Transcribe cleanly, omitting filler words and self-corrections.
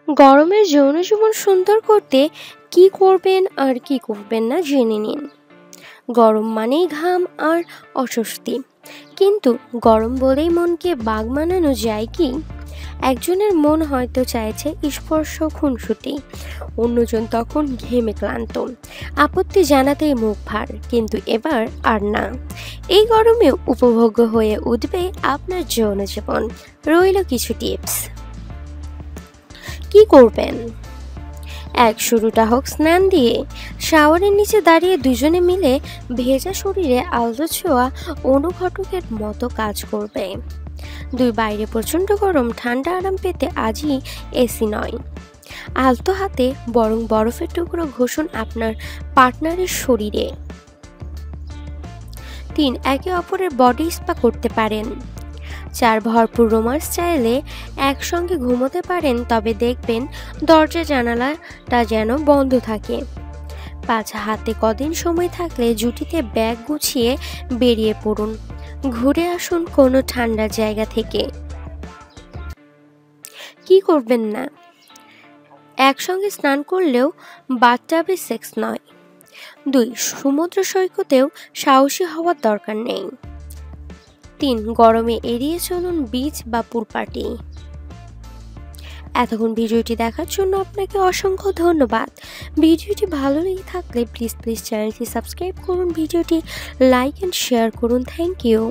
গরমের যৌন জীবন সুন্দর করতে কি করবেন আর কি করবেন না জেনে নিন। গরম মানেই ঘাম আর অস্বস্তি, কিন্তু গরম বলেই মনকে বাগ মানানো যায় কি? একজনের মন হয়তো চাইছে স্পর্শ খুনসুটি, অন্যজন তখন ঘেমে ক্লান্ত, আপত্তি জানাতেই মুখ ভার, কিন্তু এবার আর না। এই গরমে উপভোগ্য হয়ে উঠবে আপনার যৌন জীবন। রইল কিছু টিপস। কি করবেন? শুরুটা হোক স্নান দিয়ে। শাওয়ারের নিচে দাঁড়িয়ে দুজনে মিলে ভেজা শরীরে আলতো ছোঁয়া অনুঘটকের মতো কাজ করবে। 2, বাইরে প্রচণ্ড গরম, ঠান্ডা আরাম পেতে আজই এসি নয়, আলতো হাতে বরং বরফের টুকরো ঘষুন আপনার পার্টনারের শরীরে। 3, একে অপরের বডি স্পা করতে পারেন। 4, ভরপুর রোমান্স চাইলে একসঙ্গে ঘুমোতে পারেন, তবে দেখবেন দরজা জানালাটা যেন বন্ধ থাকে। 5, হাতে কদিন সময় থাকলে জুটিতে ব্যাগ গুছিয়ে বেরিয়ে পড়ুন, ঘুরে আসুন কোনো ঠান্ডা জায়গা থেকে। কি করবেন না? একসঙ্গে স্নান করলেও বাথটাবে সেক্স নয়। 2, সমুদ্র সৈকতেও সাহসী হওয়ার দরকার নেই। 3, গরমে এড়িয়ে চলুন বিচ বা পুল পার্টি। এতক্ষণ ভিডিওটি দেখার জন্য আপনাকে অসংখ্য ধন্যবাদ। ভিডিওটি ভালো লেগে থাকলে প্লিজ চ্যানেলটি সাবস্ক্রাইব করুন, ভিডিওটি লাইক অ্যান্ড শেয়ার করুন। Thank you.